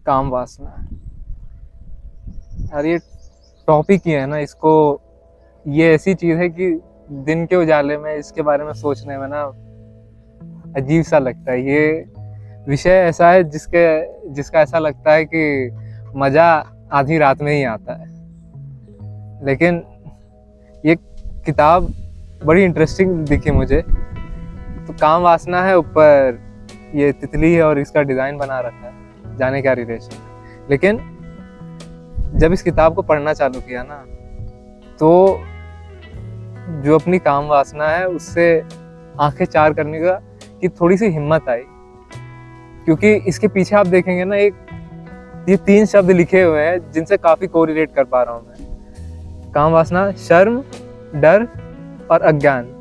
काम वासना। और ये टॉपिक ही है ना, इसको ये ऐसी चीज है कि दिन के उजाले में इसके बारे में सोचने में ना अजीब सा लगता है। ये विषय ऐसा है जिसका ऐसा लगता है कि मजा आधी रात में ही आता है। लेकिन ये किताब बड़ी इंटरेस्टिंग दिखी मुझे। तो काम वासना है, ऊपर ये तितली है और इसका डिजाइन बना रखा है, जाने क्या रिलेशन। लेकिन जब इस किताब को पढ़ना चालू किया ना, तो जो अपनी काम वासना है उससे आंखें चार करने का की थोड़ी सी हिम्मत आई। क्योंकि इसके पीछे आप देखेंगे ना, ये 3 शब्द लिखे हुए हैं जिनसे काफी कोरिलेट कर पा रहा हूं मैं। काम वासना, शर्म, डर और अज्ञान।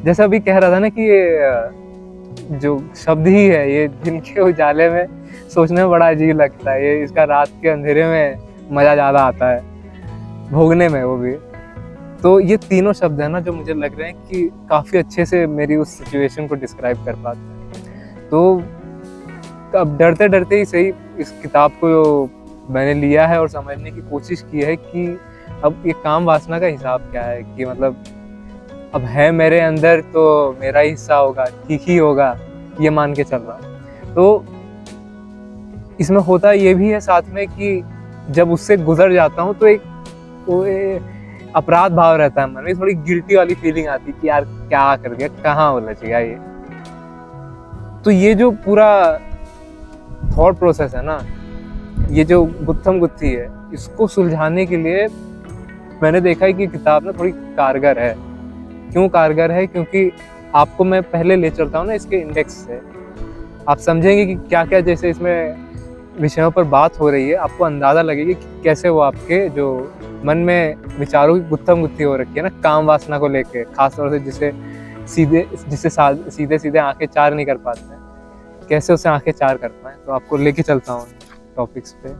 जैसा अभी कह रहा था ना कि ये जो शब्द ही है, ये दिन के उजाले में सोचने में बड़ा अजीब लगता है। ये इसका रात के अंधेरे में मजा ज्यादा आता है भोगने में, वो भी। तो ये तीनों शब्द है ना जो मुझे लग रहे हैं कि काफी अच्छे से मेरी उस सिचुएशन को डिस्क्राइब कर पाते हैं। तो अब डरते डरते ही सही इस किताब को मैंने लिया है और समझने की कोशिश की है कि अब ये काम वासना का हिसाब क्या है। कि मतलब अब है मेरे अंदर तो मेरा ही हिस्सा होगा, ठीक ही होगा, ये मान के चल रहा हूँ। तो इसमें होता ये भी है साथ में कि जब उससे गुजर जाता हूँ तो एक अपराध भाव रहता है मन में, थोड़ी गिल्टी वाली फीलिंग आती है कि यार क्या कर दिया, कहाँ उलझ गया ये। तो ये जो पूरा थॉट प्रोसेस है ना, ये जो गुत्थम गुत्थी है, इसको सुलझाने के लिए मैंने देखा है कि किताब ना थोड़ी कारगर है। क्यों कारगर है? क्योंकि आपको मैं पहले ले चलता हूँ ना इसके इंडेक्स से, आप समझेंगे कि क्या क्या जैसे इसमें विषयों पर बात हो रही है, आपको अंदाजा लगेगा कि कैसे वो आपके जो मन में विचारों की गुत्थम गुत्थी हो रखी है ना काम वासना को लेके, खासतौर से जिससे सीधे सीधे आंखें चार नहीं कर पाते हैं, कैसे उसे आंखें चार कर पाए। तो आपको लेके चलता हूँ टॉपिक्स पे।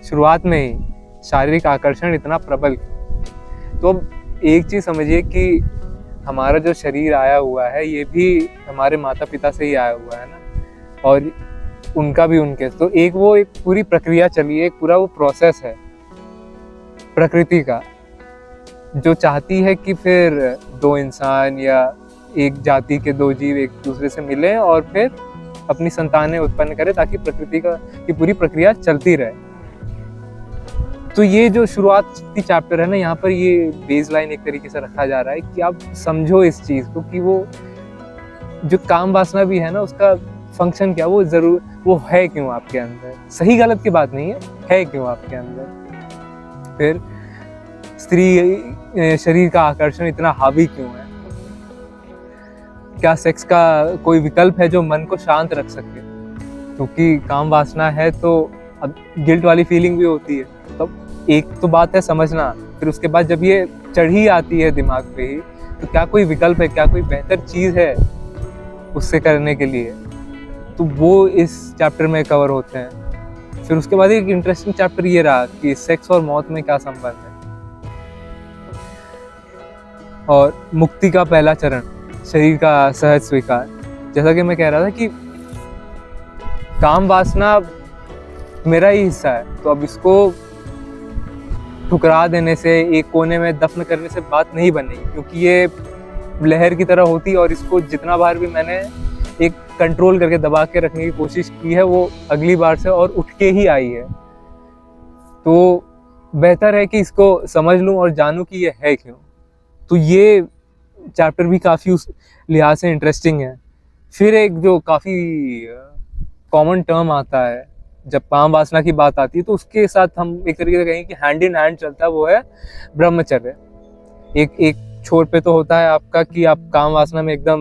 शुरुआत में ही शारीरिक आकर्षण इतना प्रबल। तो अब एक चीज समझिए कि हमारा जो शरीर आया हुआ है, ये भी हमारे माता पिता से ही आया हुआ है ना, और उनका भी उनके। तो एक पूरी प्रक्रिया चली है, एक पूरा वो प्रोसेस है प्रकृति का, जो चाहती है कि फिर 2 इंसान या एक जाति के 2 जीव एक दूसरे से मिलें और फिर अपनी संतानें उत्पन्न करें, ताकि प्रकृति की पूरी प्रक्रिया चलती रहे। तो ये जो शुरुआती चैप्टर है ना, यहाँ पर ये बेसलाइन एक तरीके से रखा जा रहा है कि आप समझो इस चीज को कि वो जो काम वासना भी है ना, उसका फंक्शन क्या, वो है क्यों आपके अंदर। सही गलत की बात नहीं है क्यों आपके अंदर। फिर स्त्री शरीर का आकर्षण इतना हावी क्यों है। क्या सेक्स का कोई विकल्प है जो मन को शांत रख सके? क्योंकि काम वासना है तो अब गिल्ट वाली फीलिंग भी होती है। तो एक तो बात है समझना, फिर उसके बाद जब ये चढ़ी आती है दिमाग पे ही, तो क्या कोई विकल्प है, क्या कोई बेहतर चीज है उससे करने के लिए। तो वो इस चैप्टर में कवर होते हैं। फिर उसके बाद एक इंटरेस्टिंग चैप्टर ये रहा कि सेक्स और मौत में क्या संबंध है, और मुक्ति का पहला चरण, शरीर का सहज स्वीकार। जैसा कि मैं कह रहा था कि काम वासना मेरा ही हिस्सा है, तो अब इसको ठुकरा देने से, एक कोने में दफन करने से बात नहीं बनेगी, क्योंकि ये लहर की तरह होती है और इसको जितना बार भी मैंने एक कंट्रोल करके दबा के रखने की कोशिश की है, वो अगली बार से और उठ के ही आई है। तो बेहतर है कि इसको समझ लूं और जानूं कि ये है क्यों। तो ये चैप्टर भी काफ़ी उस लिहाज से इंटरेस्टिंग है। फिर एक जो काफ़ी कॉमन टर्म आता है जब काम वासना की बात आती है, तो उसके साथ हम एक तरीके से कहें कि हैंड इन हैंड चलता है, वो है ब्रह्मचर्य। एक छोर पे तो होता है आपका कि आप काम वासना में एकदम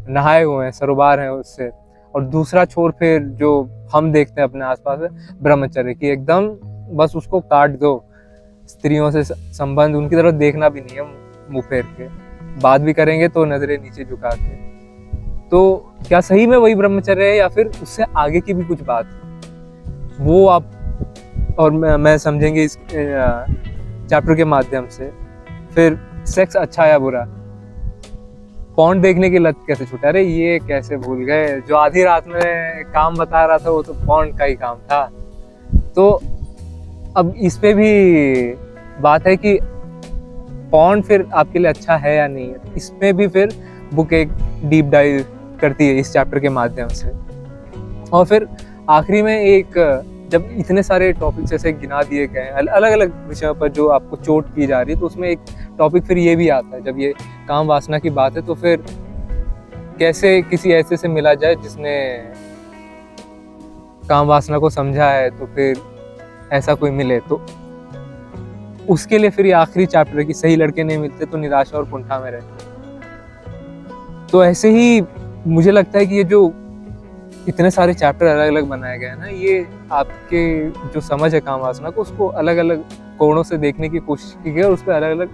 नहाए हुए हैं, सरोबार हैं उससे, और दूसरा छोर फिर जो हम देखते हैं अपने आसपास है ब्रह्मचर्य की, एकदम बस उसको काट दो। स्त्रियों से संबंध, उनकी तरफ देखना भी नहीं है, मुंह फेर के बात भी करेंगे तो नजरें नीचे झुका के। तो क्या सही में वही ब्रह्मचर्य है या फिर उससे आगे की भी कुछ बात है, वो आप और मैं समझेंगे इस चैप्टर के माध्यम से। फिर सेक्स अच्छा या बुरा, पॉन्ड देखने की लत कैसे छूटा, अरे ये कैसे भूल गए, जो आधी रात में काम बता रहा था वो तो पॉन्ड का ही काम था। तो अब इस पे भी बात है कि पॉन्ड फिर आपके लिए अच्छा है या नहीं है, इसमें भी फिर बुक एक डीप डाइव करती है इस चैप्टर के माध्यम से। और फिर आखिरी में एक, जब इतने सारे टॉपिक्स ऐसे गिना दिए गए हैं अलग अलग विषयों पर जो आपको चोट की जा रही है, तो उसमें एक टॉपिक फिर ये भी आता है, जब ये काम वासना की बात है तो फिर कैसे किसी ऐसे से मिला जाए जिसने काम वासना को समझा है, तो फिर ऐसा कोई मिले तो उसके लिए फिर ये आखिरी चैप्टर है कि सही लड़के नहीं मिलते तो निराशा और कुंठा में रहते। तो ऐसे ही मुझे लगता है कि ये जो इतने सारे चैप्टर अलग अलग बनाए गए हैं ना, ये आपके जो समझ है काम वासना को, उसको अलग अलग कोणों से देखने की कोशिश की गई और उस पर अलग अलग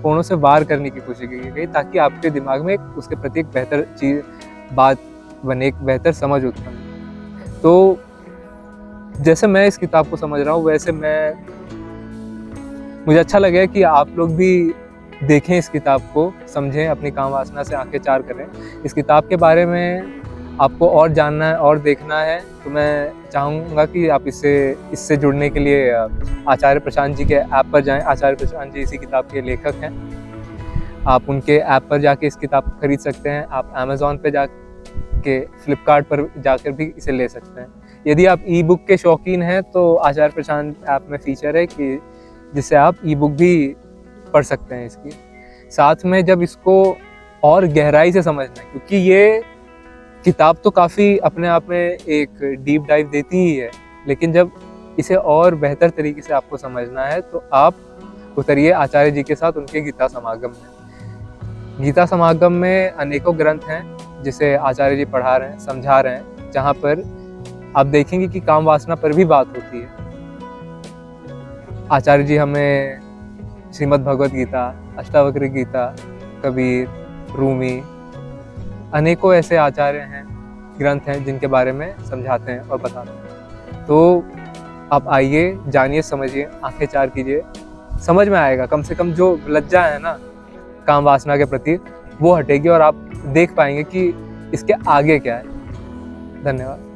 कोणों से वार करने की कोशिश की गई, ताकि आपके दिमाग में उसके प्रति एक बेहतर चीज बात बने, एक बेहतर समझ उत्पन्न। तो जैसे मैं इस किताब को समझ रहा हूँ, वैसे मुझे अच्छा लगा कि आप लोग भी देखें इस किताब को, समझें, अपनी काम वासना से आंखें चार करें। इस किताब के बारे में आपको और जानना है और देखना है तो मैं चाहूँगा कि आप इससे जुड़ने के लिए आचार्य प्रशांत जी के ऐप पर जाएं। आचार्य प्रशांत जी इसी किताब के लेखक हैं। आप उनके ऐप पर जाके इस किताब को खरीद सकते हैं। आप अमेज़ॉन पे जाके, फ्लिपकार्ट पर जाकर भी इसे ले सकते हैं। यदि आप ई बुक के शौकीन हैं तो आचार्य प्रशांत ऐप में फीचर है कि जिससे आप ई बुक भी पढ़ सकते हैं इसकी। साथ में जब इसको और गहराई से समझना है, क्योंकि ये किताब तो काफ़ी अपने आप में एक डीप डाइव देती ही है, लेकिन जब इसे और बेहतर तरीके से आपको समझना है तो आप उतरिए आचार्य जी के साथ उनके गीता समागम में। गीता समागम में अनेकों ग्रंथ हैं जिसे आचार्य जी पढ़ा रहे हैं, समझा रहे हैं, जहाँ पर आप देखेंगे कि काम वासना पर भी बात होती है। आचार्य जी हमें श्रीमद् भगवत गीता, अष्टावक्र गीता, कबीर, रूमी, अनेकों ऐसे आचार्य हैं, ग्रंथ हैं जिनके बारे में समझाते हैं और बताते हैं। तो आप आइए, जानिए, समझिए, आंखें चार कीजिए, समझ में आएगा। कम से कम जो लज्जा है ना काम वासना के प्रति, वो हटेगी और आप देख पाएंगे कि इसके आगे क्या है। धन्यवाद।